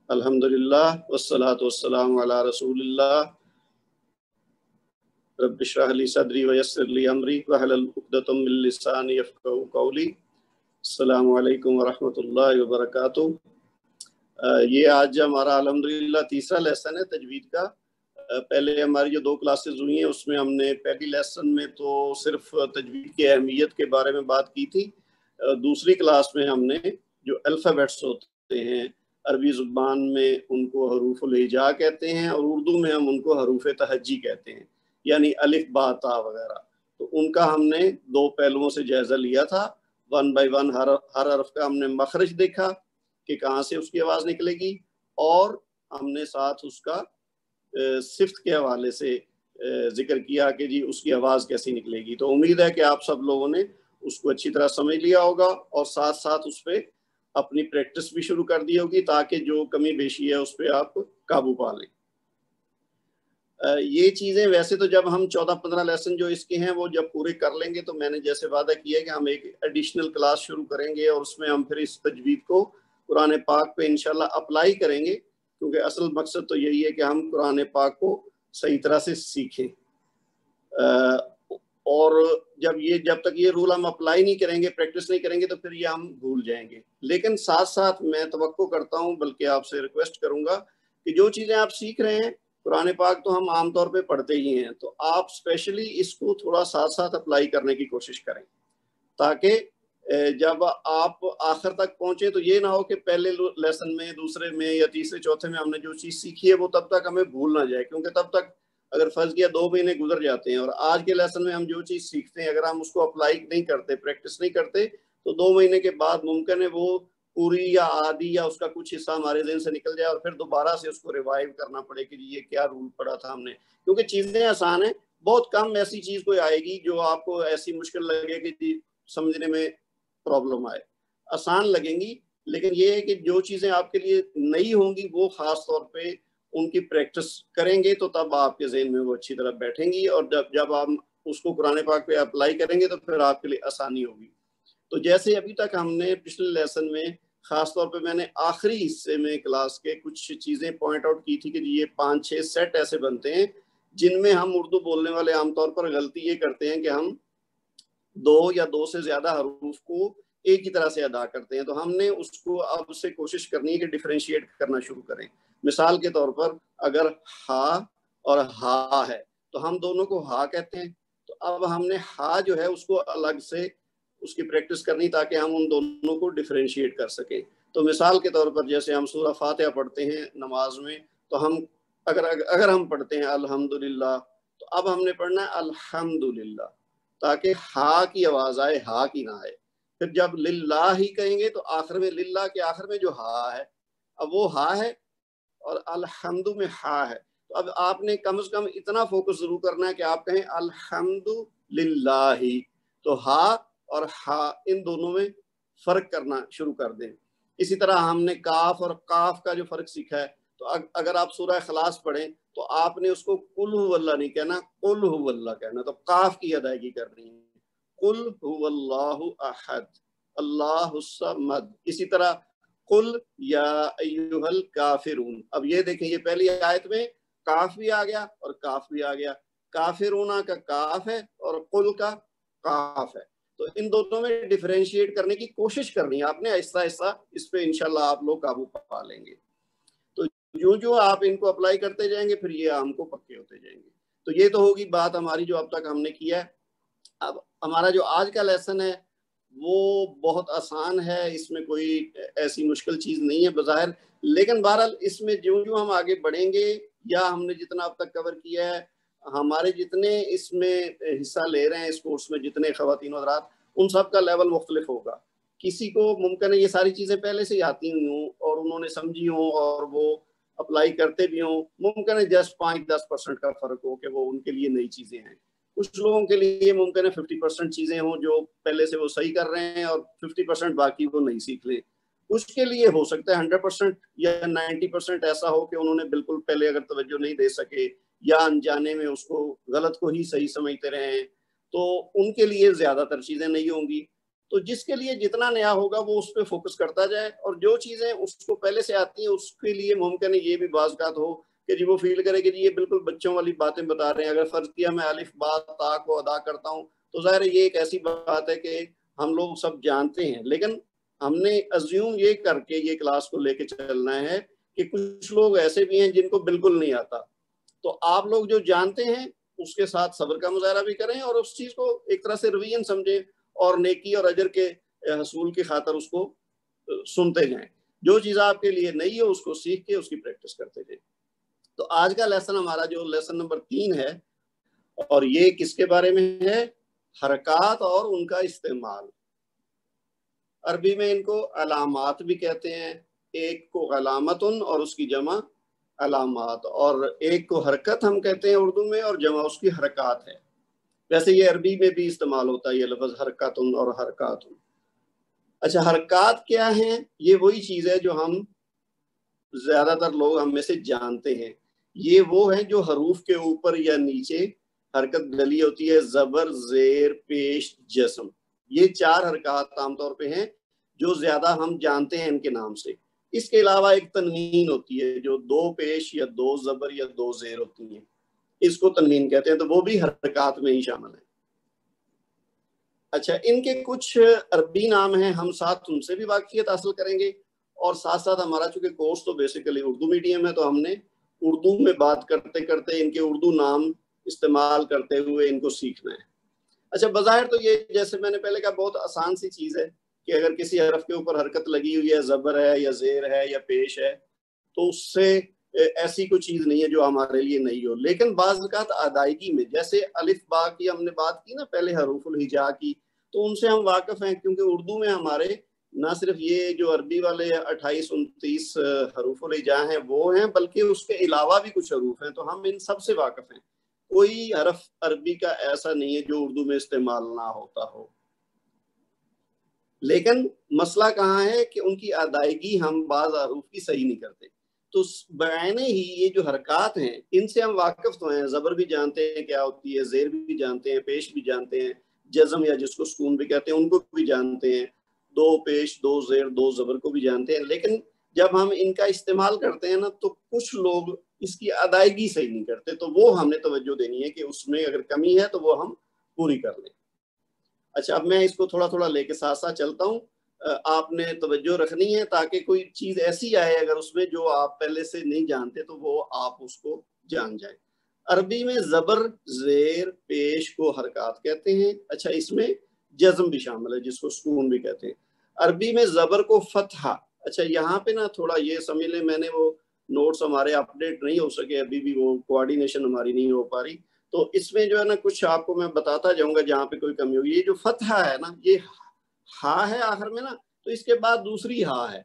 الحمدللہ والصلاۃ والسلام علی رسول اللہ رب اشرح لی صدری ویسر لی امری واحلل عقدۃ من لسانی یفقہوا قولی۔ السلام علیکم ورحمۃ اللہ وبرکاتہ۔ یہ آج ہمارا الحمدللہ تیسرا لیسن ہے تجوید کا۔ پہلے ہماری جو 2 کلاسز ہوئی ہیں اس میں ہم نے پہلی لیسن میں تو صرف تجوید کی اہمیت کے بارے میں بات کی تھی۔ دوسری کلاس میں ہم نے جو الفابیٹس ہوتے ہیں عربی زبان میں ان کو حروف الہجا کہتے ہیں اور اردو میں ہم ان کو حروف تہجی کہتے ہیں، یعنی الف با تا وغیرہ۔ تو ان کا ہم نے 2 پہلوؤں سے جائزہ لیا تھا۔ 1 بائی 1 ہر حرف کا ہم نے مخرج دیکھا کہ کہاں سے اس کی آواز نکلے گی، اور ہم نے ساتھ اس کا صفت کے حوالے سے ذکر کیا کہ جی اس کی آواز کیسی نکلے گی۔ تو امید ہے کہ آپ سب لوگوں نے اس کو اچھی طرح سمجھ لیا ہوگا اور ساتھ ساتھ اس پہ اپنی پریکٹس بھی شروع کر دی ہوگی تاکہ جو کمی بیشی ہے اس پہ آپ قابو پا لیں۔ یہ چیزیں ویسے تو جب ہم 14-15 لیسن جو اس کے ہیں وہ جب پورے کر لیں گے تو میں نے جیسے وعدہ کیا کہ ہم ایک ایڈیشنل کلاس شروع کریں گے اور اس میں ہم پھر اس تجوید کو قرآن پاک پہ انشاءاللہ اپلائی کریں گے، کیونکہ اصل مقصد تو یہی ہے کہ ہم قرآن پاک کو صحیح طرح سے سیکھیں۔ اور جب تک یہ رول ہم اپلائی نہیں کریں گے، پریکٹس نہیں کریں گے، تو پھر یہ ہم بھول جائیں گے۔ لیکن ساتھ ساتھ میں توقع کرتا ہوں، بلکہ آپ سے ریکویسٹ کروں گا کہ جو چیزیں آپ سیکھ رہے ہیں قرآن پاک تو ہم عام طور پہ پڑھتے ہی ہیں، تو آپ اسپیشلی اس کو تھوڑا ساتھ ساتھ اپلائی کرنے کی کوشش کریں، تاکہ جب آپ آخر تک پہنچے تو یہ نہ ہو کہ پہلے لیسن میں، دوسرے میں یا تیسرے چوتھے میں ہم نے جو چیز سیکھی ہے وہ تب تک ہمیں بھول نہ جائے، کیونکہ تب تک اگر فرض کیا 2 مہینے گزر جاتے ہیں اور آج کے لیسن میں ہم جو چیز سیکھتے ہیں اگر ہم اس کو اپلائی نہیں کرتے، پریکٹس نہیں کرتے، تو 2 مہینے کے بعد ممکن ہے وہ پوری یا آدھی یا اس کا کچھ حصہ ہمارے ذہن سے نکل جائے اور پھر دوبارہ سے اس کو ریوائیو کرنا پڑے کہ یہ کیا رول پڑا تھا ہم نے۔ کیونکہ چیزیں آسان ہیں، بہت کم ایسی چیز کوئی آئے گی جو آپ کو ایسی مشکل لگے کہ جی سمجھنے میں پرابلم آئے۔ آسان لگیں گی، لیکن یہ ہے کہ جو چیزیں آپ کے لیے نئی ہوں گی وہ خاص طور پہ ان کی پریکٹس کریں گے تو تب آپ کے ذہن میں وہ اچھی طرح بیٹھیں گی، اور جب آپ اس کو قرآن پاک پہ اپلائی کریں گے تو پھر آپ کے لیے آسانی ہوگی۔ تو جیسے ابھی تک ہم نے پچھلے لیسن میں خاص طور پہ میں نے آخری حصے میں کلاس کے کچھ چیزیں پوائنٹ آؤٹ کی تھی کہ یہ 5-6 سیٹ ایسے بنتے ہیں جن میں ہم اردو بولنے والے عام طور پر غلطی یہ کرتے ہیں کہ ہم 2 یا 2 سے زیادہ حروف کو ایک ہی طرح سے ادا کرتے ہیں۔ تو ہم نے اس کو اب سے کوشش کرنی ہے کہ ڈیفرینشیٹ کرنا شروع کریں۔ مثال کے طور پر اگر ہا اور ہا ہے تو ہم دونوں کو ہا کہتے ہیں، تو اب ہم نے ہا جو ہے اس کو الگ سے اس کی پریکٹس کرنی تاکہ ہم ان دونوں کو ڈیفرینشیٹ کر سکیں۔ تو مثال کے طور پر جیسے ہم سورہ فاتحہ پڑھتے ہیں نماز میں، تو ہم اگر ہم پڑھتے ہیں الحمدللہ، تو اب ہم نے پڑھنا ہے الحمدللہ، تاکہ ہا کی آواز آئے، ہا کی نہ آئے۔ پھر جب للہ ہی کہیں گے تو آخر میں للہ کے آخر میں جو ہا ہے اب وہ ہا ہے اور الحمد میں ہا ہے، تو اب آپ نے کم از کم اتنا فوکس ضرور کرنا ہے کہ آپ کہیں الحمدللہ، تو ہا اور ہا ان دونوں میں فرق کرنا شروع کر دیں۔ اسی طرح ہم نے کاف اور قاف کا جو فرق سیکھا ہے، تو اگر آپ سورہ اخلاص پڑھیں تو آپ نے اس کو قل هو اللہ نہیں کہنا، قل هو اللہ کہنا، تو قاف کی ادائیگی کرنی ہے، قل هو اللہ احد اللہ الصمد۔ اسی طرح قل یا ایھا الکافرون، اب یہ دیکھیں یہ پہلی آیت میں کاف بھی آ گیا اور کاف بھی آ گیا، کافرون کا کاف ہے اور قل کا کاف ہے، تو ان دونوں میں ڈیفرینشیٹ کرنے کی کوشش کرنی ہے آپ نے، آہستہ آہستہ اس پہ انشاءاللہ آپ لوگ قابو پا لیں گے۔ تو جو آپ ان کو اپلائی کرتے جائیں گے پھر یہ ہم کو پکے ہوتے جائیں گے۔ تو یہ تو ہوگی بات ہماری جو اب تک ہم نے کیا ہے۔ اب ہمارا جو آج کا لیسن ہے وہ بہت آسان ہے، اس میں کوئی ایسی مشکل چیز نہیں ہے بظاہر، لیکن بہرحال اس میں جو ہم آگے بڑھیں گے یا ہم نے جتنا اب تک کور کیا ہے، ہمارے جتنے اس میں حصہ لے رہے ہیں اس کورس میں، جتنے خواتین و حضرات، ان سب کا لیول مختلف ہوگا۔ کسی کو ممکن ہے یہ ساری چیزیں پہلے سے آتی ہوں اور انہوں نے سمجھی ہوں اور وہ اپلائی کرتے بھی ہوں، ممکن ہے جسٹ 5-10% کا فرق ہو کہ وہ ان کے لیے نئی چیزیں ہیں۔ کچھ لوگوں کے لیے ممکن ہے 50% چیزیں ہوں جو پہلے سے وہ صحیح کر رہے ہیں اور 50% باقی وہ نہیں سیکھ لیں۔ کچھ کے لیے ہو سکتا ہے 100% یا 90% ایسا ہو کہ انہوں نے بالکل پہلے اگر توجہ نہیں دے سکے یا انجانے میں اس کو غلط کو ہی صحیح سمجھتے رہے ہیں، تو ان کے لیے زیادہ تر چیزیں نہیں ہوں گی۔ تو جس کے لیے جتنا نیا ہوگا وہ اس پہ فوکس کرتا جائے، اور جو چیزیں اس کو پہلے سے آتی ہیں اس کے لیے ممکن ہے یہ بھی بعض اوقات ہو کہ جی وہ فیل کرے کہ جی یہ بالکل بچوں والی باتیں بتا رہے ہیں. اگر فرض کیا میں الف با تا کو ادا کرتا ہوں تو ظاہر ہے یہ ایک ایسی بات ہے کہ ہم لوگ سب جانتے ہیں، لیکن ہم نے ازیوم یہ کر کے یہ کلاس کو لے کے چلنا ہے کہ کچھ لوگ ایسے بھی ہیں جن کو بالکل نہیں آتا. تو آپ لوگ جو جانتے ہیں اس کے ساتھ صبر کا مظاہرہ بھی کریں اور اس چیز کو ایک طرح سے روین سمجھیں اور نیکی اور اجر کے حصول کی خاطر اس کو سنتے جائیں. جو چیز آپ کے لیے نئی ہو اس کو سیکھ کے اس کی پریکٹس کرتے جائیں. تو آج کا لیسن ہمارا جو لیسن نمبر 3 ہے، اور یہ کس کے بارے میں ہے؟ حرکات اور ان کا استعمال. عربی میں ان کو علامات بھی کہتے ہیں. ایک کو علامتن اور اس کی جمع علامات، اور ایک کو حرکت ہم کہتے ہیں اردو میں اور جمع اس کی حرکات ہے. ویسے یہ عربی میں بھی استعمال ہوتا ہے یہ لفظ حرکتن اور حرکاتن. اچھا، حرکات کیا ہیں؟ یہ وہی چیز ہے جو ہم زیادہ تر لوگ ہم میں سے جانتے ہیں. یہ وہ ہیں جو حروف کے اوپر یا نیچے حرکت ڈلی ہوتی ہے. زبر، زیر، پیش، جزم، یہ 4 حرکات عام طور پہ ہیں جو زیادہ ہم جانتے ہیں ان کے نام سے. اس کے علاوہ ایک تنوین ہوتی ہے جو 2 پیش یا 2 زبر یا 2 زیر ہوتی ہیں، اس کو تنوین کہتے ہیں. تو وہ بھی حرکات میں ہی شامل ہیں. اچھا، ان کے کچھ عربی نام ہیں، ہم ساتھ ان سے بھی واقفیت حاصل کریں گے، اور ساتھ ساتھ ہمارا چونکہ کورس تو بیسیکلی اردو میڈیم ہے تو ہم نے اردو میں بات کرتے کرتے ان کے اردو نام استعمال کرتے ہوئے ان کو سیکھنا ہے. اچھا، بظاہر تو یہ جیسے میں نے پہلے کہا بہت آسان سی چیز ہے کہ اگر کسی حرف کے اوپر حرکت لگی ہوئی ہے، زبر ہے یا زیر ہے یا پیش ہے، تو اس سے ایسی کوئی چیز نہیں ہے جو ہمارے لیے نہیں ہو. لیکن بعض اوقات ادائیگی میں، جیسے الف با کی ہم نے بات کی نا پہلے، حروف الہجا کی، تو ان سے ہم واقف ہیں کیونکہ اردو میں ہمارے نہ صرف یہ جو عربی والے 28 29 حروف الہجا ہیں وہ ہیں، بلکہ اس کے علاوہ بھی کچھ حروف ہیں، تو ہم ان سب سے واقف ہیں. کوئی حرف عربی کا ایسا نہیں ہے جو اردو میں استعمال نہ ہوتا ہو. لیکن مسئلہ کہاں ہے کہ ان کی ادائیگی ہم بعض حروف کی صحیح نہیں کرتے. تو بعینے ہی یہ جو حرکات ہیں ان سے ہم واقف تو ہیں. زبر بھی جانتے ہیں کیا ہوتی ہے، زیر بھی جانتے ہیں، پیش بھی جانتے ہیں، جزم یا جس کو سکون بھی کہتے ہیں ان کو بھی جانتے ہیں، 2 پیش 2 زیر 2 زبر کو بھی جانتے ہیں. لیکن جب ہم ان کا استعمال کرتے ہیں نا تو کچھ لوگ اس کی ادائیگی صحیح نہیں کرتے. تو وہ ہم نے توجہ دینی ہے کہ اس میں اگر کمی ہے تو وہ ہم پوری کر لیں. اچھا، اب میں اس کو تھوڑا تھوڑا لے کے ساتھ ساتھ چلتا ہوں. آپ نے توجہ رکھنی ہے تاکہ کوئی چیز ایسی آئے اگر اس میں جو آپ پہلے سے نہیں جانتے تو وہ آپ اس کو جان جائیں. عربی میں زبر، زیر، پیش کو حرکات کہتے ہیں. اچھا، اس میں جزم بھی شامل ہے جس کو سکون بھی کہتے ہیں. عربی میں زبر کو فتحہ. اچھا، یہاں پہ نا تھوڑا یہ سمجھ لیں، میں نے وہ نوٹس ہمارے اپڈیٹ نہیں ہو سکے ابھی بھی، وہ کوآرڈینیشن ہماری نہیں ہو پا رہی، تو اس میں جو ہے نا کچھ آپ کو میں بتاتا جاؤں گا جہاں پہ کوئی کمی ہوگی. یہ جو فتحہ ہے نا، یہ ہا ہے آخر میں نا، تو اس کے بعد دوسری ہا ہے،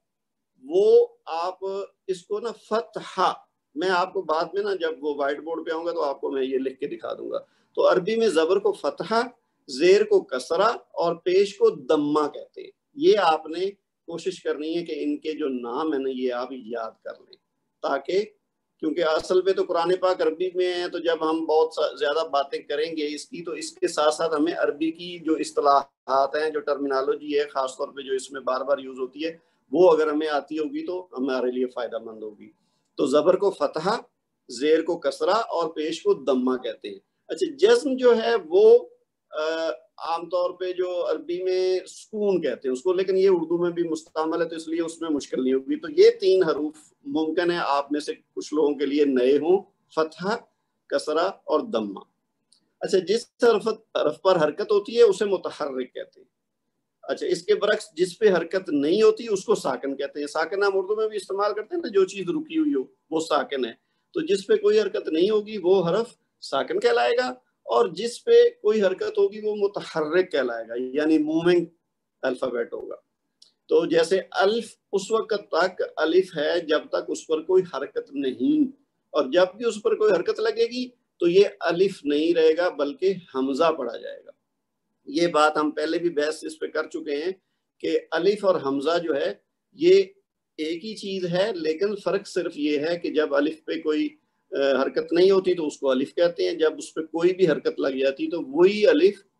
وہ آپ اس کو نا فتحہ، میں آپ کو بعد میں نا جب وہ وائٹ بورڈ پہ آؤں گا تو آپ کو میں یہ لکھ کے دکھا دوں گا. تو عربی میں زبر کو فتحہ، زیر کو کسرہ اور پیش کو دمہ کہتے ہیں. یہ آپ نے کوشش کرنی ہے کہ ان کے جو نام ہیں نا یہ آپ یاد کر لیں، تاکہ کیونکہ اصل پہ تو قرآن پاک عربی میں ہے، تو جب ہم بہت زیادہ باتیں کریں گے اس کی تو اس کے ساتھ ساتھ ہمیں عربی کی جو اصطلاحات ہیں، جو ٹرمینالوجی ہے خاص طور پہ جو اس میں بار بار یوز ہوتی ہے، وہ اگر ہمیں آتی ہوگی تو ہمارے لیے فائدہ مند ہوگی. تو زبر کو فتحہ، زیر کو کسرہ اور پیش کو دمہ کہتے ہیں. اچھا، جزم جو ہے وہ عام طور پہ جو عربی میں سکون کہتے ہیں اس کو، لیکن یہ اردو میں بھی مستعمل ہے تو اس لیے اس میں مشکل نہیں ہوگی. تو یہ 3 حروف ممکن ہے آپ میں سے کچھ لوگوں کے لیے نئے ہوں، فتحہ، کسرہ اور دمہ. اچھا، جس حرف پر حرکت ہوتی ہے اسے متحرک کہتے ہیں. اچھا، اس کے برعکس جس پہ حرکت نہیں ہوتی اس کو ساکن کہتے ہیں. ساکن ہم اردو میں بھی استعمال کرتے ہیں نا، جو چیز رکی ہوئی ہو وہ ساکن ہے. تو جس پہ کوئی حرکت نہیں ہوگی وہ حرف ساکن کہلائے گا، اور جس پہ کوئی حرکت ہوگی وہ متحرک کہلائے گا، یعنی موونگ الفابیٹ ہوگا. تو جیسے الف اس وقت تک الف ہے جب تک اس پر کوئی حرکت نہیں، اور جب بھی اس پر کوئی حرکت لگے گی تو یہ الف نہیں رہے گا بلکہ حمزہ پڑھا جائے گا. یہ بات ہم پہلے بھی بحث اس پہ کر چکے ہیں کہ الف اور حمزہ جو ہے یہ ایک ہی چیز ہے، لیکن فرق صرف یہ ہے کہ جب الف پہ کوئی حرکت نہیں ہوتی تو اس کو الف کہتے ہیں، جب اس پہ کوئی بھی حرکت لگ جاتی تو وہی الف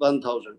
1000।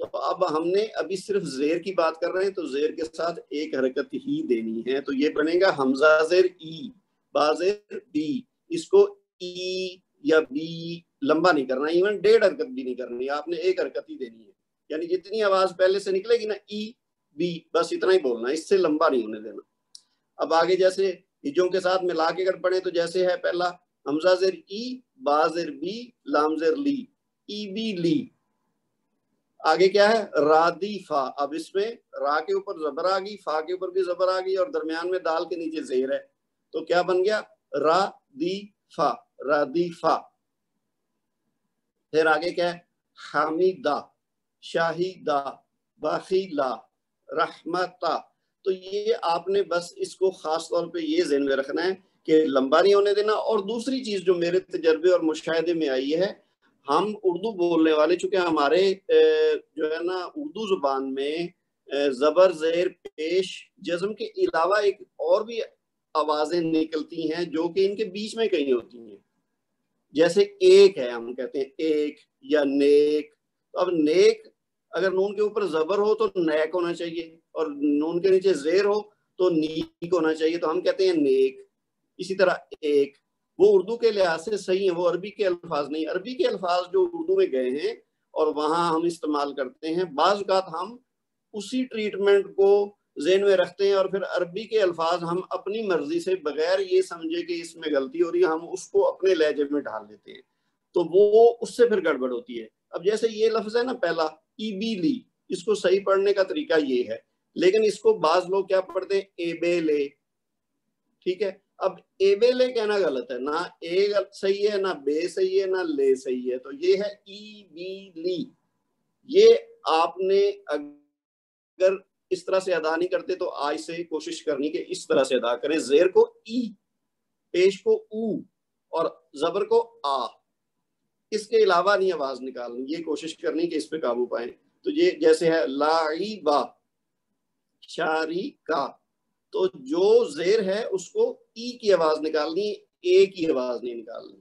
تو اب ہم نے ابھی صرف زیر کی بات کر رہے ہیں، تو زیر کے ساتھ ایک حرکت ہی دینی ہے، تو یہ بنے گا حمزہ زیر ای، با زیر بی. اس کو ای یا بی لمبا نہیں کرنا، ایون 1.5 حرکت بھی نہیں کرنی، آپ نے ایک حرکت ہی دینی ہے. یعنی جتنی آواز پہلے سے نکلے گی نا ای بی، بس اتنا ہی بولنا، اس سے لمبا نہیں ہونے دینا. اب آگے جیسے ہجوں کے ساتھ ملا کے اگر پڑھیں تو جیسے ہے پہلا حمزہ زیر ای، با زیر بی، لام زیر لی، ای بی لی. آگے کیا ہے رادی فا. اب اس میں را کے اوپر زبر آ گئی، فا کے اوپر بھی زبر آ گئی، اور درمیان میں دال کے نیچے زیر ہے، تو کیا بن گیا را دی فا، رادی فا. پھر آگے کیا ہے حمیدہ، شاہدہ، باخیلا، رحمتا. تو یہ آپ نے بس اس کو خاص طور پہ یہ ذہن میں رکھنا ہے کہ لمبا نہیں ہونے دینا. اور دوسری چیز جو میرے تجربے اور مشاہدے میں آئی ہے، ہم اردو بولنے والے چونکہ ہمارے جو ہے نا اردو زبان میں زبر زیر پیش جزم کے علاوہ ایک اور بھی آوازیں نکلتی ہیں جو کہ ان کے بیچ میں کہیں ہوتی ہیں. جیسے ایک ہے، ہم کہتے ہیں ایک یا نیک. تو اب نیک اگر نون کے اوپر زبر ہو تو نیک ہونا چاہیے، اور نون کے نیچے زیر ہو تو نیک ہونا چاہیے، تو ہم کہتے ہیں نیک. اسی طرح ایک، وہ اردو کے لحاظ سے صحیح ہیں، وہ عربی کے الفاظ نہیں. عربی کے الفاظ جو اردو میں گئے ہیں اور وہاں ہم استعمال کرتے ہیں، بعض اوقات ہم اسی ٹریٹمنٹ کو ذہن میں رکھتے ہیں، اور پھر عربی کے الفاظ ہم اپنی مرضی سے بغیر یہ سمجھے کہ اس میں غلطی ہو رہی ہے، ہم اس کو اپنے لہجے میں ڈال دیتے ہیں، تو وہ اس سے پھر گڑبڑ ہوتی ہے. اب جیسے یہ لفظ ہے نا پہلا ای بی لی، اس کو صحیح پڑھنے کا طریقہ یہ ہے، لیکن اس کو بعض لوگ کیا پڑھتے ہیں اے بے لے. ٹھیک ہے، اب اے بے لے کہنا غلط ہے، نہ اے صحیح ہے، نہ بے صحیح ہے، نہ لے صحیح ہے، تو یہ ہے ای بی لی. یہ آپ نے اگر اس طرح سے ادا نہیں کرتے تو آج سے کوشش کرنی کہ اس طرح سے ادا کریں. زیر کو ای، پیش کو او، اور زبر کو آ، اس کے علاوہ نہیں آواز نکالنی، یہ کوشش کرنی کہ اس پہ قابو پائیں. تو یہ جیسے ہے لاعبا، شاریکا، تو جو زیر ہے اس کو ای کی آواز نکالنی، اے کی آواز نہیں نکالنی.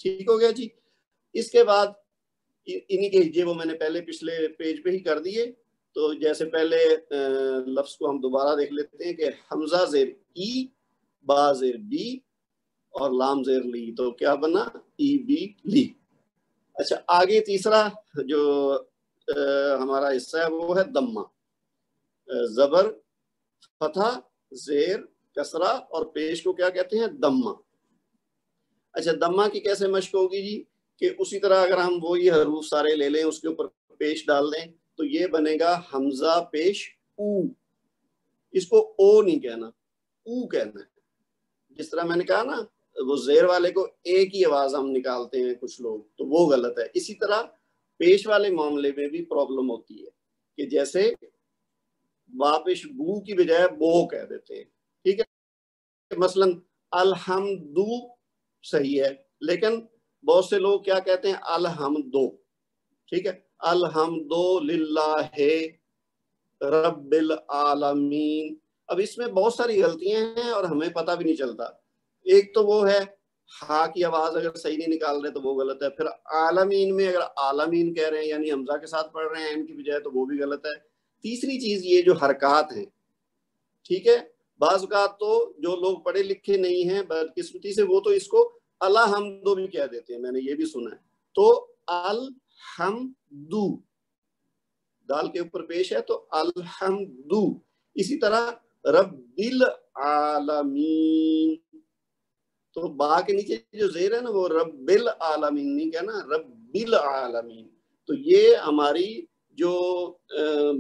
ٹھیک ہو گیا جی. اس کے بعد انہی کے ہجے وہ میں نے پہلے پچھلے پیج پہ ہی کر دیے. تو جیسے پہلے لفظ کو ہم دوبارہ دیکھ لیتے ہیں کہ حمزہ زیر ای، با زیر بی، اور لام زیر لی، تو کیا بنا ای بی لی. اچھا آگے تیسرا جو ہمارا حصہ ہے وہ ہے دمہ. زبر، فتح، زیر، کسرہ، اور پیش کو کیا کہتے ہیں دمہ. اچھا دمہ کی کیسے مشق ہوگی جی؟ کہ اسی طرح اگر ہم وہی حروف سارے لے لیں، اس کے اوپر پیش ڈال دیں، تو یہ بنے گا حمزہ پیش او. اس کو او نہیں کہنا، او کہنا ہے. جس طرح میں نے کہا نا وہ زیر والے کو اے کی آواز ہم نکالتے ہیں کچھ لوگ، تو وہ غلط ہے. اسی طرح پیش والے معاملے میں بھی پرابلم ہوتی ہے کہ جیسے واپش بو کی بجائے بو کہہ دیتے ہیں. ٹھیک ہے، مثلا الحمدو صحیح ہے، لیکن بہت سے لوگ کیا کہتے ہیں الحمدو. ٹھیک ہے، الحمدو للہ رب العالمین. اب اس میں بہت ساری غلطیاں ہیں اور ہمیں پتہ بھی نہیں چلتا. ایک تو وہ ہے ہا کی آواز اگر صحیح نہیں نکال رہے تو وہ غلط ہے. پھر عالمین میں اگر عالمین کہہ رہے ہیں یعنی حمزہ کے ساتھ پڑھ رہے ہیں ان کی بجائے، تو وہ بھی غلط ہے. تیسری چیز یہ جو حرکات ہیں، ٹھیک ہے، بعض اوقات تو جو لوگ پڑھے لکھے نہیں ہیں بدقسمتی سے وہ تو اس کو الحمدو بھی کہہ دیتے ہیں، میں نے یہ بھی سنا ہے. تو الحمدو دال کے اوپر پیش ہے تو الحمدو. اسی طرح رب العالمین، تو با کے نیچے جو زیر ہے نا وہ رب العالمین نہیں کہنا، رب العالمین. تو یہ ہماری جو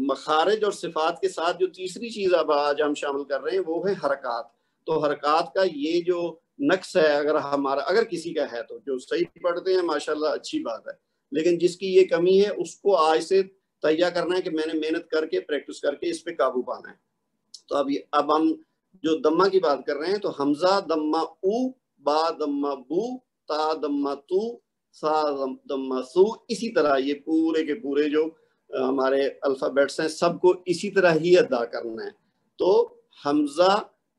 مخارج اور صفات کے ساتھ جو تیسری چیز اب آج ہم شامل کر رہے ہیں وہ ہے حرکات. تو حرکات کا یہ جو نقص ہے اگر کسی کا ہے تو جو صحیح پڑھتے ہیں ماشاءاللہ اچھی بات ہے، لیکن جس کی یہ کمی ہے اس کو آج سے تیہ کرنا ہے کہ میں نے محنت کر کے پریکٹس کر کے اس پہ قابو پانا ہے. تو اب ہم جو دمہ کی بات کر رہے ہیں تو حمزہ دمہ او، با دمہ بو، تا دمہ تو، سا دمہ سو. اسی طرح یہ پورے کے پورے جو ہمارے الفابیٹس ہیں سب کو اسی طرح ہی ادا کرنا ہے. تو حمزہ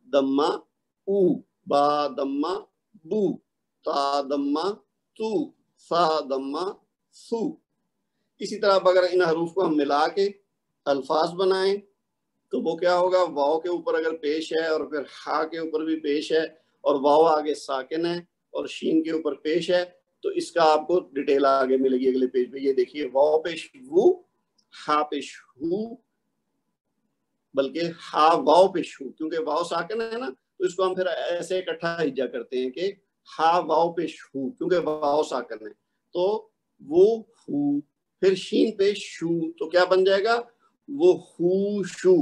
دمہ او، با دمہ بو، تا دمہ تو، سا دمہ سو. اسی طرح اب اگر ان حروف کو ہم ملا کے الفاظ بنائیں تو وہ کیا ہوگا، واؤ کے اوپر اگر پیش ہے اور پھر ہا کے اوپر بھی پیش ہے اور واؤ آگے ساکن ہے اور شین کے اوپر پیش ہے، تو اس کا آپ کو ڈیٹیل آگے ملے گی اگلے پیج پہ. یہ دیکھیے واؤ پیش وو، ہا پیش ہو، بلکہ ہا واؤ پیش ہو، کیونکہ واؤ ساکن ہے نا تو اس کو ہم پھر ایسے اکٹھا ہجا کرتے ہیں کہ ہا واؤ پیش ہو، کیونکہ واؤ ساکن ہے تو وہ ہو، پھر شین پیش شو، تو کیا بن جائے گا وہ ہو شو.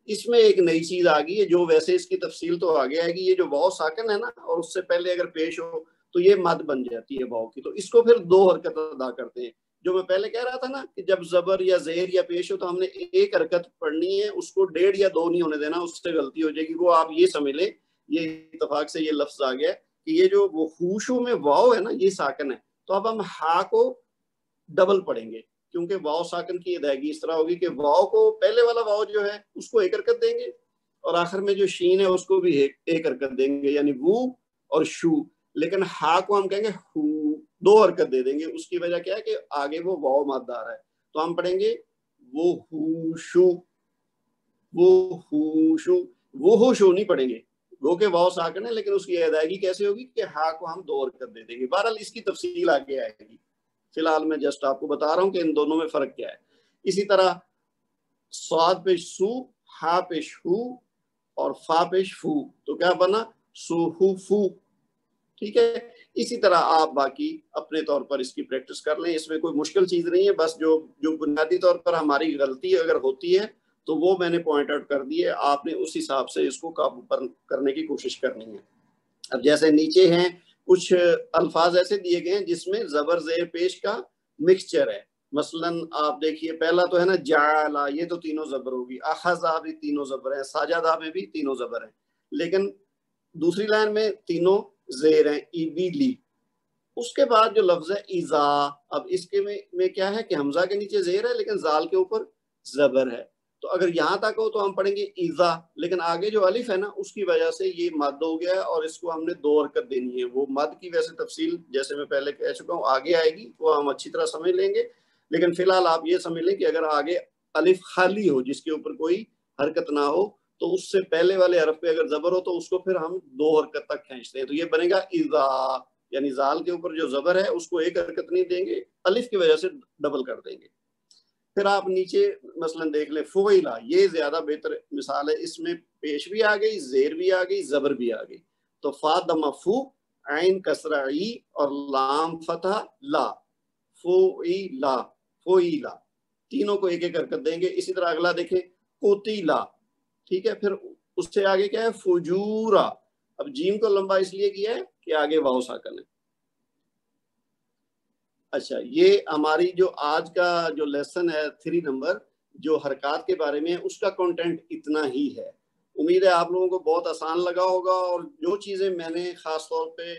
اس میں ایک نئی چیز آ گئی ہے جو ویسے اس کی تفصیل تو آگے آئے گی، یہ جو واؤ ساکن ہے نا اور اس سے پہلے اگر پیش ہو تو یہ مد بن جاتی ہے واؤ کی، تو اس کو پھر دو حرکت ادا کرتے ہیں. جو میں پہلے کہہ رہا تھا نا کہ جب زبر یا زیر یا پیش ہو تو ہم نے ایک حرکت پڑھنی ہے، اس کو 1.5 یا 2 نہیں ہونے دینا، اس سے غلطی ہو جائے گی. وہ آپ یہ سمجھ لیں، یہ اتفاق سے یہ لفظ آ گیا کہ یہ جو وہ خوشو میں واؤ ہے نا یہ ساکن ہے، تو اب ہم ہا کو ڈبل پڑھیں گے، کیونکہ واؤ ساکن کی ادائیگی اس طرح ہوگی کہ واؤ کو پہلے والا واؤ جو ہے اس کو ایک حرکت دیں گے اور آخر میں جو شین ہے اس کو بھی ایک حرکت دیں گے، یعنی وو اور شو. لیکن ہا کو ہم کہیں گے ہو، 2 حرکت دے دیں گے. اس کی وجہ کیا ہے کہ آگے وہ واؤ ماددار ہے، تو ہم پڑھیں گے وہ ہو شو، وہ ہو شو. وہ ہو شو نہیں پڑھیں گے، گو کہ واؤ ساکن ہے لیکن اس کی ادائیگی کیسے ہوگی کہ ہا کو ہم 2 حرکت دے دیں گے. بہرحال اس کی تفصیل آگے آئے گی، فی الحال میں جسٹ آپ کو بتا رہا ہوں کہ ان دونوں میں فرق کیا ہے. اسی طرح صاد پیش سو، ہا پیش ہو اور فا پیش فو، تو کیا بنا سو ہو فو. ٹھیک ہے، اسی طرح آپ باقی اپنے طور پر اس کی پریکٹس کر لیں، اس میں کوئی مشکل چیز نہیں ہے. بس جو بنیادی طور پر ہماری غلطی اگر ہوتی ہے تو وہ میں نے پوائنٹ آؤٹ کر دی ہے، آپ نے اس حساب سے اس کو قابو پر کرنے کی کوشش کرنی ہے. اب جیسے نیچے ہیں کچھ الفاظ ایسے دیے گئے ہیں جس میں زبر زیر پیش کا مکسچر ہے. مثلا آپ دیکھیے پہلا تو ہے نا جعلا، یہ تو تینوں زبر ہوگی. اخذا بھی تینوں زبر ہیں، ساجدہ میں بھی تینوں زبر ہیں، لیکن دوسری لائن میں تینوں زیر ہیں، ایبیلی. اس کے بعد جو لفظ ہے ایزا، اب اس کے میں کیا ہے کہ حمزہ کے نیچے زیر ہے لیکن زال کے اوپر زبر ہے، تو اگر یہاں تک ہو تو ہم پڑھیں گے ایزا، لیکن آگے جو الف ہے نا اس کی وجہ سے یہ مد ہو گیا اور اس کو ہم نے 2 حرکت دینی ہے. وہ مد کی ویسے تفصیل جیسے میں پہلے کہہ چکا ہوں آگے آئے گی، وہ ہم اچھی طرح سمجھ لیں گے. لیکن فی الحال آپ یہ سمجھ لیں کہ اگر آگے الف خالی ہو جس کے اوپر کوئی حرکت نہ ہو تو اس سے پہلے والے حرف پہ اگر زبر ہو تو اس کو پھر ہم 2 حرکت تک کھینچتے ہیں، تو یہ بنے گا ایزا، یعنی زال کے اوپر جو زبر ہے اس کو ایک حرکت نہیں دیں گے، الف کی وجہ سے ڈبل کر دیں گے. پھر آپ نیچے مثلا دیکھ لیں فویلا، یہ زیادہ بہتر مثال ہے، اس میں پیش بھی آ گئی، زیر بھی آ گئی، زبر بھی آ گئی. تو فا دم فو، عین کسرہ ای اور لام فتح لا، فویلا، فویلا، تینوں کو ایک ایک حرکت دیں گے. اسی طرح اگلا دیکھیں قتیلا، ٹھیک ہے، پھر اس سے آگے کیا ہے فجورا. اب جیم کو لمبا اس لیے کیا ہے کہ آگے واؤ ساکن ہے. اچھا، یہ ہماری جو آج کا جو لیسن ہے 3 نمبر جو حرکات کے بارے میں، اس کا کنٹینٹ اتنا ہی ہے. امید ہے آپ لوگوں کو بہت آسان لگا ہوگا، اور جو چیزیں میں نے خاص طور پہ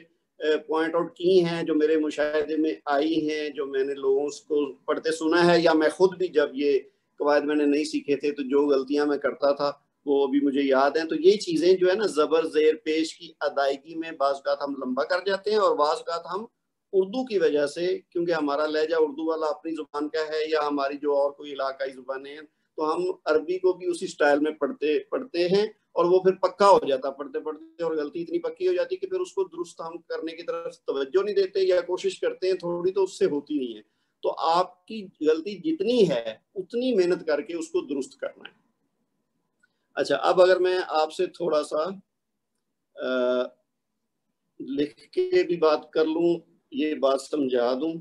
پوائنٹ آؤٹ کی ہیں، جو میرے مشاہدے میں آئی ہیں، جو میں نے لوگوں کو پڑھتے سنا ہے، یا میں خود بھی جب یہ قواعد میں نے نہیں سیکھے تھے تو جو غلطیاں میں کرتا تھا وہ ابھی مجھے یاد ہیں. تو یہ چیزیں جو ہے نا زبر زیر پیش کی ادائیگی میں بعض اوقات ہم لمبا کر جاتے ہیں، اور بعض اوقات ہم اردو کی وجہ سے، کیونکہ ہمارا لہجہ اردو والا اپنی زبان کا ہے یا ہماری جو اور کوئی علاقائی زبانیں ہیں، تو ہم عربی کو بھی اسی سٹائل میں پڑھتے ہیں اور وہ پھر پکا ہو جاتا پڑھتے پڑھتے، اور غلطی اتنی پکی ہو جاتی کہ پھر اس کو درست ہم کرنے کی طرف توجہ نہیں دیتے، یا کوشش کرتے ہیں تھوڑی تو اس سے ہوتی نہیں ہے. تو آپ کی غلطی جتنی ہے اتنی محنت کر کے اس کو درست کرنا ہے. اچھا، اب اگر میں آپ سے تھوڑا سا لکھ کے بھی بات کر لوں، یہ بات سمجھا دوں.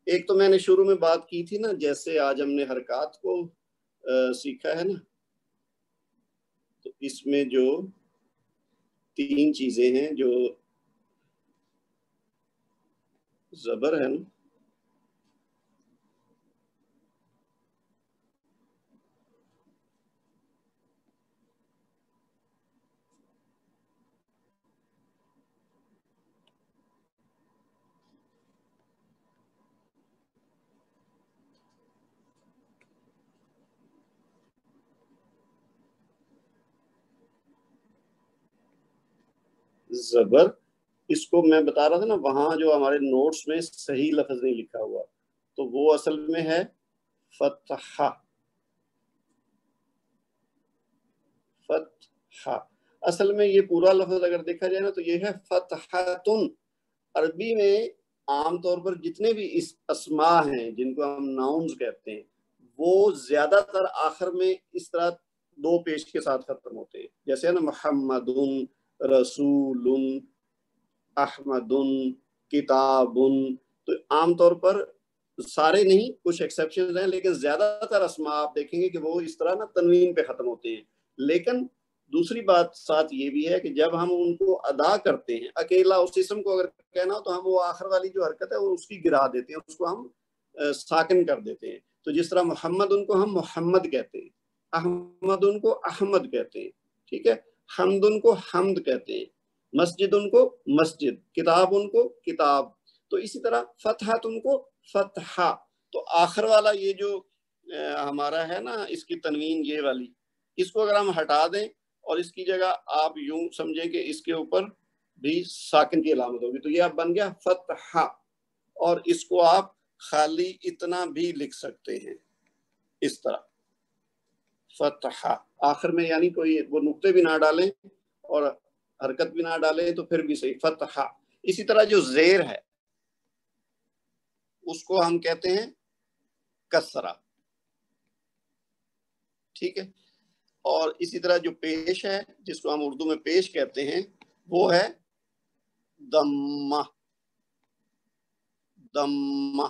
ایک تو میں نے شروع میں بات کی تھی نا، جیسے آج ہم نے حرکات کو سیکھا ہے نا، تو اس میں جو 3 چیزیں ہیں، جو زبر ہے نا، زبر، اس کو میں بتا رہا تھا نا وہاں جو ہمارے نوٹس میں صحیح لفظ نہیں لکھا ہوا، تو وہ اصل میں ہے فتح. فتح اصل میں یہ پورا لفظ اگر دیکھا جائے نا تو یہ ہے فتحتن. عربی میں عام طور پر جتنے بھی اسماء ہیں جن کو ہم ناؤنز کہتے ہیں وہ زیادہ تر آخر میں اس طرح دو پیش کے ساتھ ختم ہوتے ہیں. جیسے نا محمد، رسول، احمد، کتاب. تو عام طور پر سارے نہیں، کچھ ایکسیپشنز ہیں، لیکن زیادہ تر اسماء آپ دیکھیں گے کہ وہ اس طرح نا تنوین پہ ختم ہوتے ہیں. لیکن دوسری بات ساتھ یہ بھی ہے کہ جب ہم ان کو ادا کرتے ہیں اکیلا اس اسم کو اگر کہنا ہو تو ہم وہ آخر والی جو حرکت ہے وہ اس کی گرا دیتے ہیں، اس کو ہم ساکن کر دیتے ہیں. تو جس طرح محمد ان کو ہم محمد کہتے ہیں، احمد ان کو احمد کہتے ہیں، ٹھیک ہے، حمد ان کو حمد کہتے ہیں، مسجد ان کو مسجد، کتاب ان کو کتاب. تو اسی طرح فتحت ان کو فتحہ. تو آخر والا یہ جو ہمارا ہے نا اس کی تنوین یہ والی، اس کو اگر ہم ہٹا دیں اور اس کی جگہ آپ یوں سمجھیں کہ اس کے اوپر بھی ساکن کی علامت ہوگی تو یہ اب بن گیا فتحہ. اور اس کو آپ خالی اتنا بھی لکھ سکتے ہیں اس طرح فتحہ آخر میں، یعنی کوئی وہ نقطے بھی نہ ڈالیں اور حرکت بھی نہ ڈالیں تو پھر بھی صحیح فتحہ. اسی طرح جو زیر ہے اس کو ہم کہتے ہیں کسرہ، ٹھیک ہے. اور اسی طرح جو پیش ہے جس کو ہم اردو میں پیش کہتے ہیں وہ ہے دمہ. دمہ.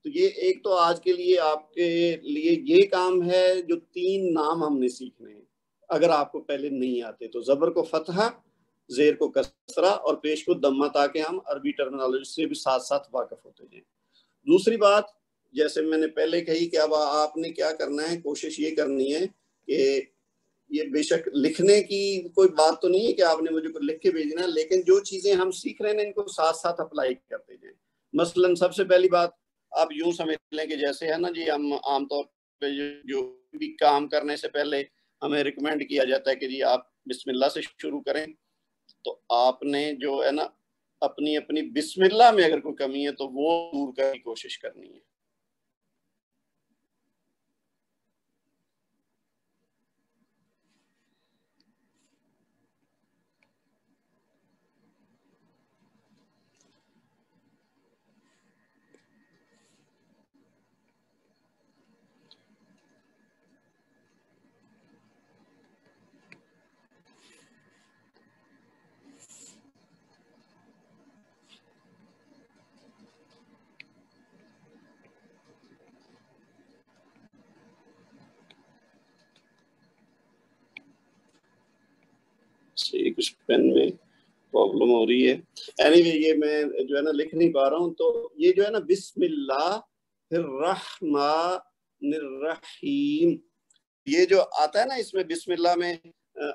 تو یہ ایک تو آج کے لیے آپ کے لیے یہ کام ہے جو 3 نام ہم نے سیکھنے ہیں اگر آپ کو پہلے نہیں آتے تو. زبر کو فتحہ، زیر کو کسرہ اور پیش کو دمہ، تاکہ ہم عربی ٹرمینالوجی سے بھی ساتھ ساتھ واقف ہوتے جائیں. دوسری بات جیسے میں نے پہلے کہی کہ اب آپ نے کیا کرنا ہے، کوشش یہ کرنی ہے کہ یہ بے شک لکھنے کی کوئی بات تو نہیں ہے کہ آپ نے مجھے کو لکھ کے بھیجنا، لیکن جو چیزیں ہم سیکھ رہے ہیں ان کو ساتھ ساتھ اپلائی کرتے جائیں. مثلا سب سے پہلی بات آپ یوں سمجھ لیں کہ جیسے ہے نا جی، ہم عام طور پہ جو بھی کام کرنے سے پہلے ہمیں ریکمینڈ کیا جاتا ہے کہ جی آپ بسم اللہ سے شروع کریں. تو آپ نے جو ہے نا اپنی بسم اللہ میں اگر کوئی کمی ہے تو وہ دور کرنے کی کوشش کرنی ہے. کچھ پین میں پرابلم ہو رہی ہے. anyway یہ میں جو ہے نا لکھ نہیں پا رہا ہوں. تو یہ جو ہے نا بسم اللہ الرحمن الرحیم، یہ جو آتا ہے نا اس میں بسم اللہ میں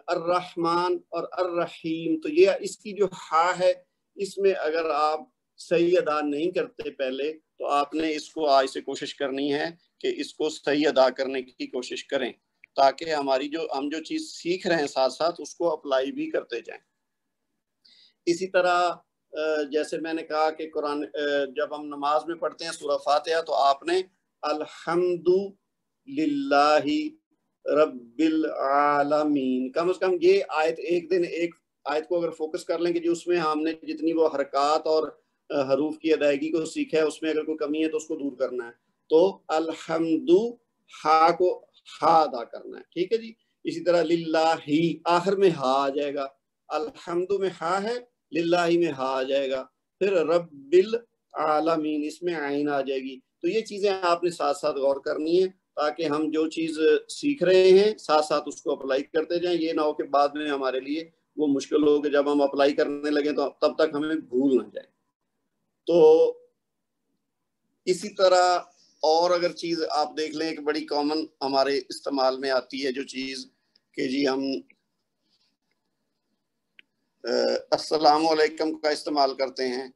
الرحمن اور الرحیم، تو یہ اس کی جو ہا ہے اس میں اگر آپ صحیح ادا نہیں کرتے پہلے تو آپ نے اس کو آج سے کوشش کرنی ہے کہ اس کو صحیح ادا کرنے کی کوشش کریں تاکہ ہماری ہم جو چیز سیکھ رہے ہیں ساتھ ساتھ اس کو اپلائی بھی کرتے جائیں. اسی طرح جیسے میں نے کہا کہ قرآن جب ہم نماز میں پڑھتے ہیں سورہ فاتحہ تو آپ نے الحمد للہ رب العالمین، کم از کم یہ آیت ایک دن ایک آیت کو اگر فوکس کر لیں کہ جو اس میں ہم نے جتنی وہ حرکات اور حروف کی ادائیگی کو سیکھا ہے اس میں اگر کوئی کمی ہے تو اس کو دور کرنا ہے. تو الحمد ہا کو ہا ادا کرنا ہے، ٹھیک ہے جی. اسی طرح للہ ہی آخر میں ہا آ جائے گا، الحمد میں ہا ہے، للہ میں ہا آ جائے گا، پھر رب العالمین اس میں عین آ جائے گی. تو یہ چیزیں آپ نے ساتھ ساتھ غور کرنی ہے تاکہ ہم جو چیز سیکھ رہے ہیں ساتھ ساتھ اس کو اپلائی کرتے جائیں. یہ نہ ہو کہ بعد میں ہمارے لیے وہ مشکل ہو کہ جب ہم اپلائی کرنے لگیں تو تب تک ہمیں بھول نہ جائے. تو اسی طرح اور اگر چیز آپ دیکھ لیں ایک بڑی کامن ہمارے استعمال میں آتی ہے جو چیز کہ جی ہم السلام علیکم کا استعمال کرتے ہیں.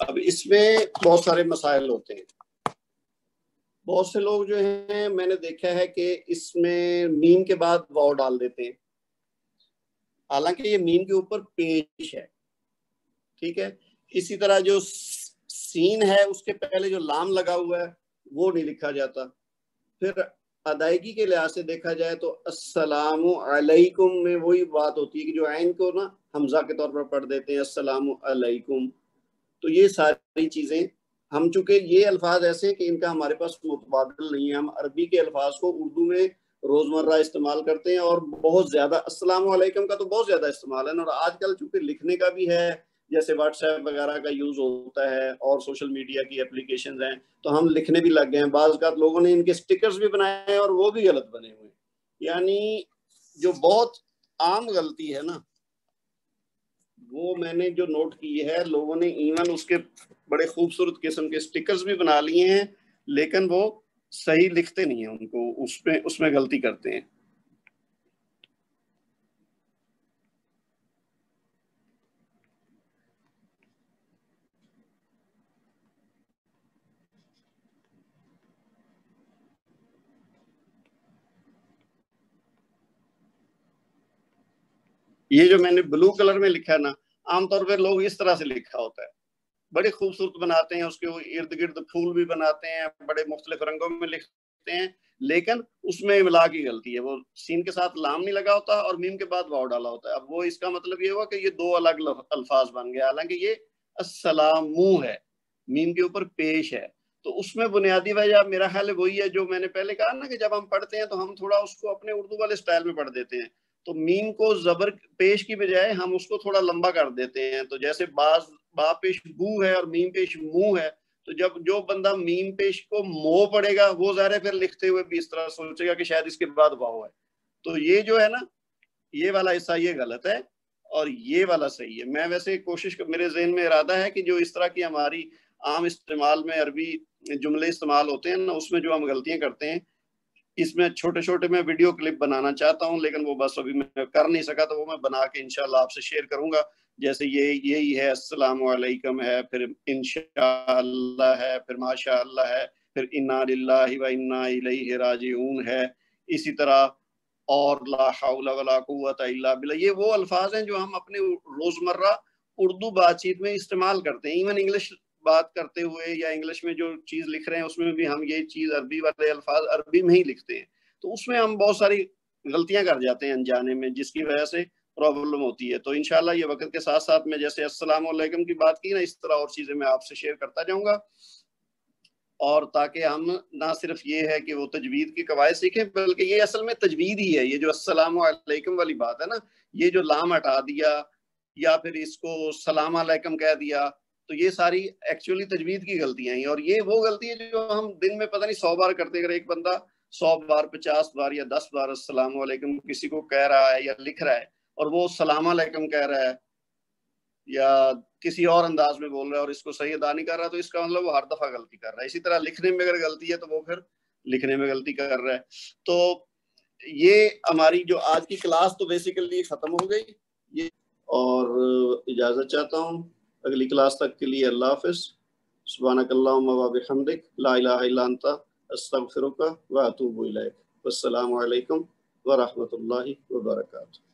اب اس میں بہت سارے مسائل ہوتے ہیں. بہت سے لوگ جو ہیں میں نے دیکھا ہے کہ اس میں میم کے بعد واو ڈال دیتے ہیں، حالانکہ یہ میم کے اوپر پیش ہے. ٹھیک ہے. اسی طرح جو سین ہے اس کے پہلے جو لام لگا ہوا ہے وہ نہیں لکھا جاتا. پھر ادائیگی کے لحاظ سے دیکھا جائے تو السلام علیکم میں وہی بات ہوتی ہے کہ جو عین کو نا حمزہ کے طور پر پڑھ دیتے ہیں السلام علیکم. تو یہ ساری چیزیں ہم چونکہ یہ الفاظ ایسے ہیں کہ ان کا ہمارے پاس متبادل نہیں ہے. ہم عربی کے الفاظ کو اردو میں روزمرہ استعمال کرتے ہیں اور بہت زیادہ السلام علیکم کا تو بہت زیادہ استعمال ہے. اور آج کل چونکہ لکھنے کا بھی ہے، جیسے واٹس ایپ وغیرہ کا یوز ہوتا ہے اور سوشل میڈیا کی اپلیکیشنز ہیں، تو ہم لکھنے بھی لگ گئے ہیں. بعض اوقات لوگوں نے ان کے سٹکرز بھی بنائے ہیں اور وہ بھی غلط بنے ہوئے ہیں. یعنی جو بہت عام غلطی ہے نا وہ میں نے جو نوٹ کی ہے، لوگوں نے ایون اس کے بڑے خوبصورت قسم کے سٹکرز بھی بنا لیے ہیں لیکن وہ صحیح لکھتے نہیں ہیں، ان کو اس میں غلطی کرتے ہیں. یہ جو میں نے بلو کلر میں لکھا ہے نا، عام طور پہ لوگ اس طرح سے لکھا ہوتا ہے، بڑے خوبصورت بناتے ہیں، اس کے ارد گرد پھول بھی بناتے ہیں، بڑے مختلف رنگوں میں لکھتے ہیں، لیکن اس میں املا کی غلطی ہے. وہ سین کے ساتھ لام نہیں لگا ہوتا اور میم کے بعد واو ڈالا ہوتا ہے. اب وہ اس کا مطلب یہ ہوا کہ یہ دو الگ الفاظ بن گئے، حالانکہ یہ السلام ہے، میم کے اوپر پیش ہے. تو اس میں بنیادی وجہ میرا خیال ہے وہی ہے جو میں نے پہلے کہا نا کہ جب ہم پڑھتے ہیں تو ہم تھوڑا اس کو اپنے اردو والے سٹائل میں پڑھ دیتے ہیں. تو میم کو زبر پیش کی بجائے ہم اس کو تھوڑا لمبا کر دیتے ہیں. تو جیسے با پیش بو ہے اور میم پیش منہ ہے، تو جب جو بندہ میم پیش کو مو پڑے گا وہ ظاہر ہے پھر لکھتے ہوئے بھی اس طرح سوچے گا کہ شاید اس کے بعد واو ہے. تو یہ جو ہے نا یہ والا حصہ یہ غلط ہے اور یہ والا صحیح ہے. میں ویسے کوشش میرے ذہن میں ارادہ ہے کہ جو اس طرح کی ہماری عام استعمال میں عربی جملے استعمال ہوتے ہیں نا، اس میں جو ہم غلطیاں کرتے ہیں، اس میں چھوٹے چھوٹے میں ویڈیو کلپ بنانا چاہتا ہوں لیکن وہ بس ابھی میں کر نہیں سکا، تو وہ میں بنا کے انشاءاللہ آپ سے شیئر کروں گا. جیسے یہی ہے السلام علیکم ہے، پھر انشاءاللہ ہے، پھر ماشاءاللہ ہے، پھر انا للہ و انا الیہ راجعون ہے. اسی طرح اور لا حول ولا قوت الا باللہ. یہ وہ الفاظ ہیں جو ہم اپنے روزمرہ اردو بات چیت میں استعمال کرتے ہیں. ایون انگلش بات کرتے ہوئے یا انگلش میں جو چیز لکھ رہے ہیں اس میں بھی ہم یہ چیز عربی والے الفاظ عربی میں ہی لکھتے ہیں. تو اس میں ہم بہت ساری غلطیاں کر جاتے ہیں انجانے میں، جس کی وجہ سے پرابلم ہوتی ہے. تو انشاءاللہ یہ وقت کے ساتھ ساتھ میں جیسے السلام علیکم کی بات کی نا، اس طرح اور چیزیں میں آپ سے شیئر کرتا جاؤں گا، اور تاکہ ہم نہ صرف یہ ہے کہ وہ تجوید کی قواعد سیکھیں بلکہ یہ اصل میں تجوید ہی ہے. یہ جو السلام علیکم والی بات ہے نا، یہ جو لام ہٹا دیا یا پھر اس کو سلام علیکم کہہ دیا، تو یہ ساری ایکچولی تجوید کی غلطیاں ہیں. اور یہ وہ غلطی ہے جو ہم دن میں پتہ نہیں 100 بار کرتے. اگر ایک بندہ 100 بار 50 بار یا 10 بار السلام علیکم کسی کو کہہ رہا ہے یا لکھ رہا ہے اور وہ السلام علیکم کہہ رہا ہے یا کسی اور انداز میں بول رہا ہے اور اس کو صحیح ادا نہیں کر رہا، تو اس کا مطلب وہ ہر دفعہ غلطی کر رہا ہے. اسی طرح لکھنے میں اگر غلطی ہے تو وہ پھر لکھنے میں غلطی کر رہا ہے. تو یہ ہماری جو آج کی کلاس تو بیسیکلی ختم ہو گئی یہ، اور اجازت چاہتا ہوں. اگلی کلاس تک کے لیے اللہ حافظ. سبحانک اللہم و بحمدک لا الہ الا انت استغفرک و اتوب الیک. والسلام علیکم ورحمۃ اللہ وبرکاتہ.